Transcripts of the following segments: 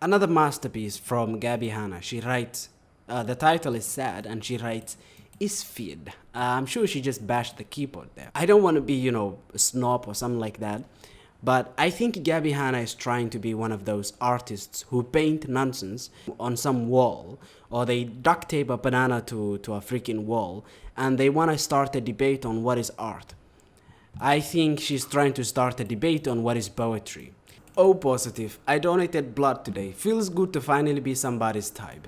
Another masterpiece from Gabbie Hanna. She writes, the title is sad, and she writes, is feed. I'm sure she just bashed the keyboard there. I don't want to be, a snob or something like that, but I think Gabbie Hanna is trying to be one of those artists who paint nonsense on some wall, or they duct tape a banana to a freaking wall, and they want to start a debate on what is art. I think she's trying to start a debate on what is poetry. Oh, positive. I donated blood today. Feels good to finally be somebody's type.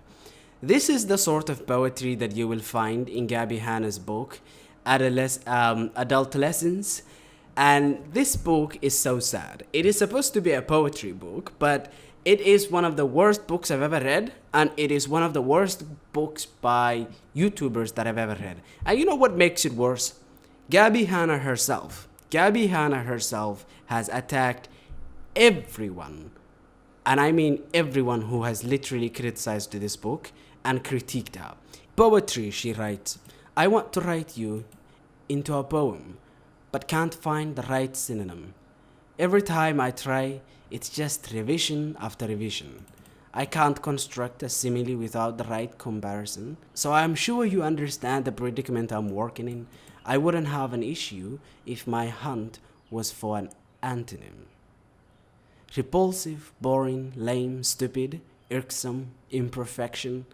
This is the sort of poetry that you will find in Gabbie Hanna's book, Adult Lessons. And this book is so sad. It is supposed to be a poetry book, but it is one of the worst books I've ever read, and it is one of the worst books by YouTubers that I've ever read. And you know what makes it worse? Gabbie Hanna herself has attacked everyone, and I mean everyone who has literally criticized this book and critiqued her. Poetry, she writes, I want to write you into a poem, but can't find the right synonym. Every time I try, it's just revision after revision. I can't construct a simile without the right comparison, so I'm sure you understand the predicament I'm working in. I wouldn't have an issue if my hunt was for an antonym. Repulsive, boring, lame, stupid, irksome, imperfection,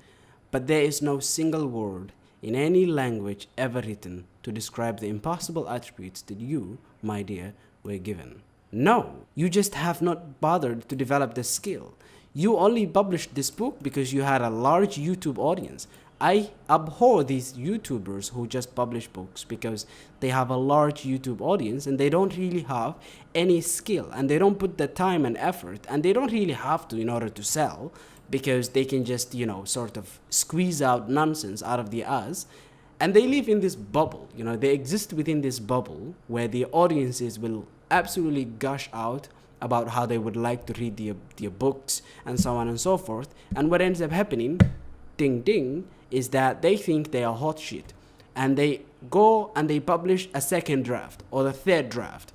but there is no single word in any language ever written to describe the impossible attributes that you, my dear, were given. No, you just have not bothered to develop the skill. You only published this book because you had a large YouTube audience. I abhor these YouTubers who just publish books because they have a large YouTube audience and they don't really have any skill, and they don't put the time and effort, and they don't really have to in order to sell, because they can just, sort of squeeze out nonsense out of the ass, and they live in this bubble. They exist within this bubble where the audiences will absolutely gush out about how they would like to read their books and so on and so forth. And what ends up happening, ding ding, is that they think they are hot shit, and they go and they publish a second draft or the third draft.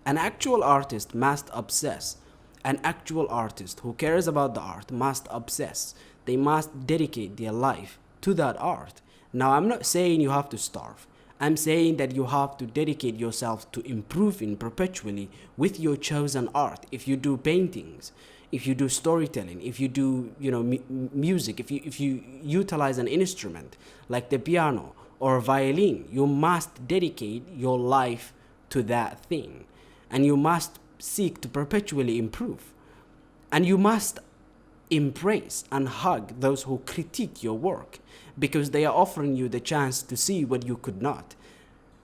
An actual artist must obsess. An actual artist who cares about the art must obsess. They must dedicate their life to that art. Now, I'm not saying you have to starve. I'm saying that you have to dedicate yourself to improving perpetually with your chosen art. If you do paintings, if you do storytelling, if you do, music, if you utilize an instrument like the piano or violin, you must dedicate your life to that thing, and you must seek to perpetually improve, and you must embrace and hug those who critique your work, because they are offering you the chance to see what you could not.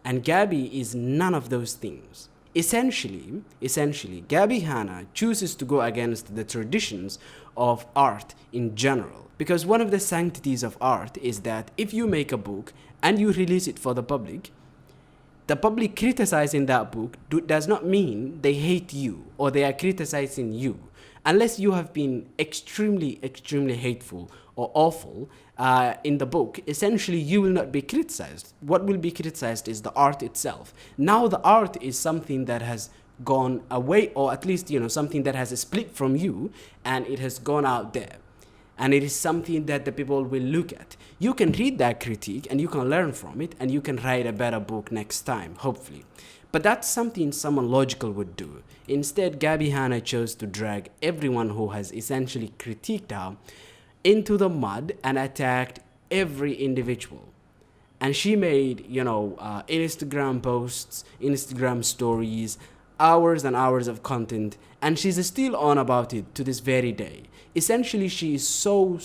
And Gabbie is none of those things. Essentially, Gabbie Hanna chooses to go against the traditions of art in general, because one of the sanctities of art is that if you make a book and you release it for the public criticizing that book does not mean they hate you or they are criticizing you. Unless you have been extremely, extremely hateful or awful in the book, essentially you will not be criticized. What will be criticized is the art itself. Now the art is something that has gone away, or at least, something that has split from you, and it has gone out there. And it is something that the people will look at. You can read that critique and you can learn from it, and you can write a better book next time, hopefully. But that's something someone logical would do. Instead, Gabbie Hanna chose to drag everyone who has essentially critiqued her into the mud and attacked every individual. And she made, Instagram posts, Instagram stories, hours and hours of content, and she's still on about it to this very day. Essentially, she is so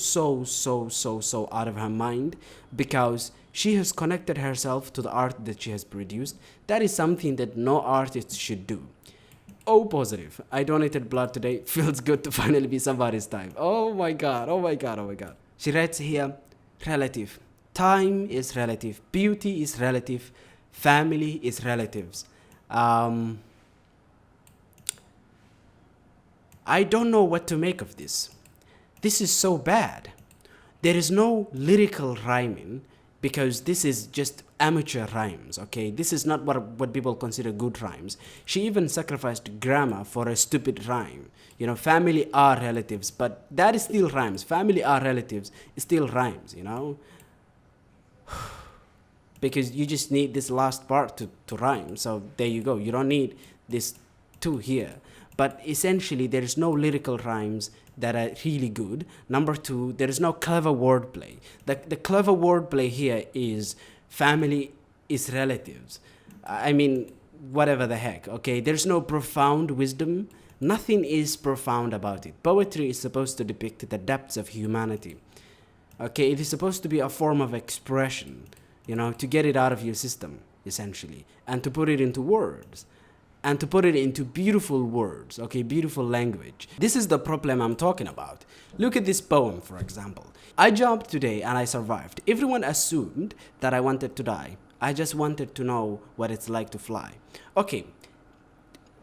out of her mind because she has connected herself to the art that she has produced. That is something that no artist should do. Oh, positive. I donated blood today. Feels good to finally be somebody's type. Oh my god. She writes here, relative. Time is relative. Beauty is relative. Family is relatives. I don't know what to make of this. This is so bad. There is no lyrical rhyming because this is just amateur rhymes, okay? This is not what people consider good rhymes. She even sacrificed grammar for a stupid rhyme. You know, family are relatives, but that is still rhymes. Family are relatives, it still rhymes, you know? Because you just need this last part to rhyme. So there you go. You don't need this two here. But essentially, there is no lyrical rhymes that are really good. Number two, there is no clever wordplay. The clever wordplay here is family is relatives. I mean, whatever the heck, okay? There's no profound wisdom. Nothing is profound about it. Poetry is supposed to depict the depths of humanity. Okay, it is supposed to be a form of expression, you know, to get it out of your system, essentially, and to put it into words, and to put it into beautiful words, okay, beautiful language. This is the problem I'm talking about. Look at this poem, for example. I jumped today and I survived. Everyone assumed that I wanted to die. I just wanted to know what it's like to fly. Okay,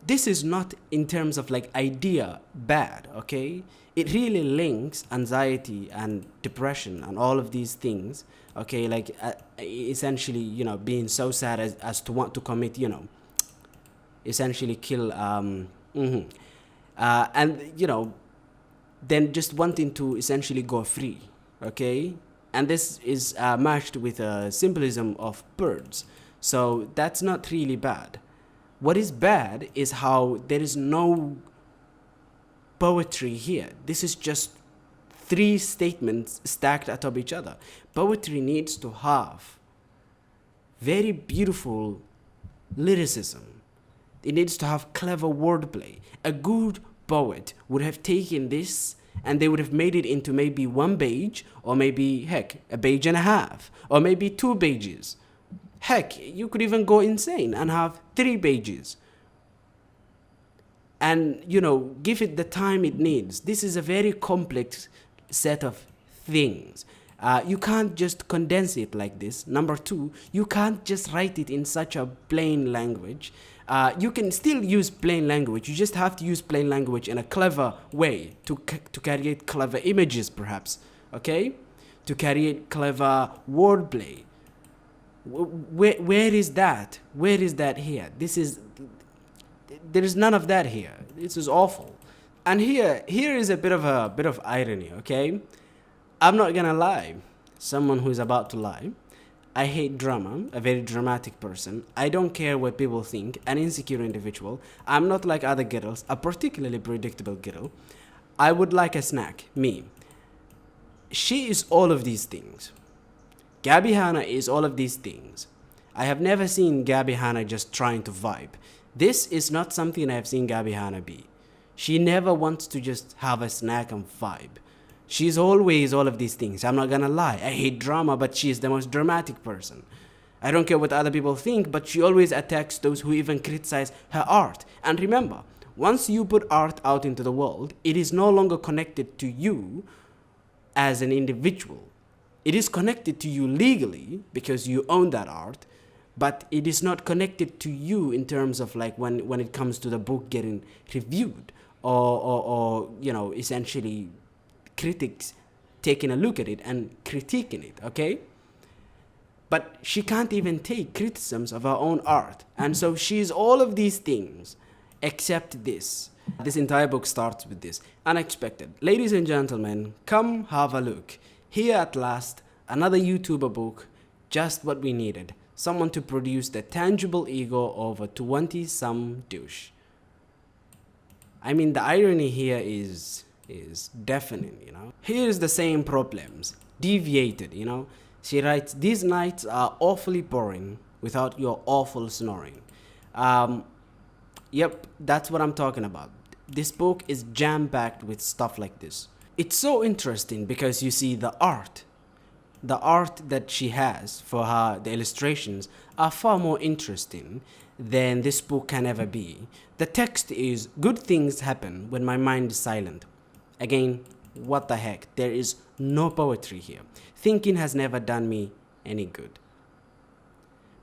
this is not in terms of like idea bad, okay? It really links anxiety and depression and all of these things, okay? Like essentially, you know, being so sad as to want to commit, you know, essentially kill, and, you know, then just wanting to essentially go free, okay? And this is matched with a symbolism of birds. So that's not really bad. What is bad is how there is no poetry here. This is just three statements stacked atop each other. Poetry needs to have very beautiful lyricism. It needs to have clever wordplay. A good poet would have taken this and they would have made it into maybe one page, or maybe, heck, a page and a half, or maybe 2 pages. Heck, you could even go insane and have 3 pages. And, you know, give it the time it needs. This is a very complex set of things. You can't just condense it like this. Number two, you can't just write it in such a plain language. You can still use plain language. You just have to use plain language in a clever way to create clever images, perhaps. Okay? To create clever wordplay. Where is that? Where is that here? There is none of that here. This is awful. And here is a bit of irony, okay? I'm not gonna lie. Someone who is about to lie. I hate drama, a very dramatic person. I don't care what people think, an insecure individual. I'm not like other girls, a particularly predictable girl. I would like a snack, me. She is all of these things. Gabbie Hanna is all of these things. I have never seen Gabbie Hanna just trying to vibe. This is not something I have seen Gabbie Hanna be. She never wants to just have a snack and vibe. She's always all of these things. I'm not gonna lie. I hate drama, but she's the most dramatic person. I don't care what other people think, but she always attacks those who even criticize her art. And remember, once you put art out into the world, it is no longer connected to you as an individual. It is connected to you legally because you own that art, but it is not connected to you in terms of like when it comes to the book getting reviewed or you know, essentially critics taking a look at it and critiquing it, okay? But she can't even take criticisms of her own art. And so she's all of these things except this. This entire book starts with this. Unexpected. Ladies and gentlemen, come have a look. Here at last, another YouTuber book, just what we needed. Someone to produce the tangible ego of a 20-some douche. I mean, the irony here is deafening, you know. Here's the same problems, deviated, you know. She writes, these nights are awfully boring without your awful snoring. Yep, that's what I'm talking about. This book is jam-packed with stuff like this. It's so interesting because you see the art that she has for her, the illustrations are far more interesting than this book can ever be. The text is, good things happen when my mind is silent. Again, what the heck? There is no poetry here. Thinking has never done me any good.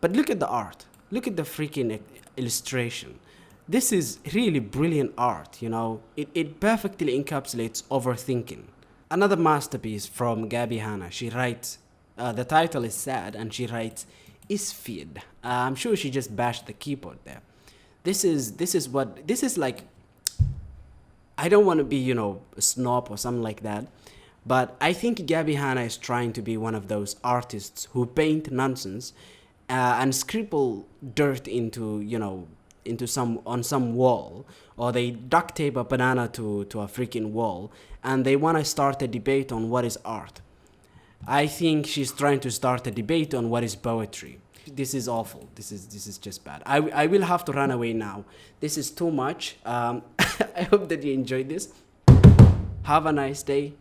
But look at the art. Look at the freaking illustration. This is really brilliant art, you know. It perfectly encapsulates overthinking. Another masterpiece from Gabbie Hanna. She writes, The title is sad, and she writes, "Is feed." I'm sure she just bashed the keyboard there. This is like, I don't want to be, a snob or something like that, but I think Gabbie Hanna is trying to be one of those artists who paint nonsense and scribble dirt into, into some on some wall, or they duct tape a banana to a freaking wall, and they want to start a debate on what is art. I think she's trying to start a debate on what is poetry. This is awful. This is just bad. I will have to run away now. This is too much. I hope that you enjoyed this. Have a nice day.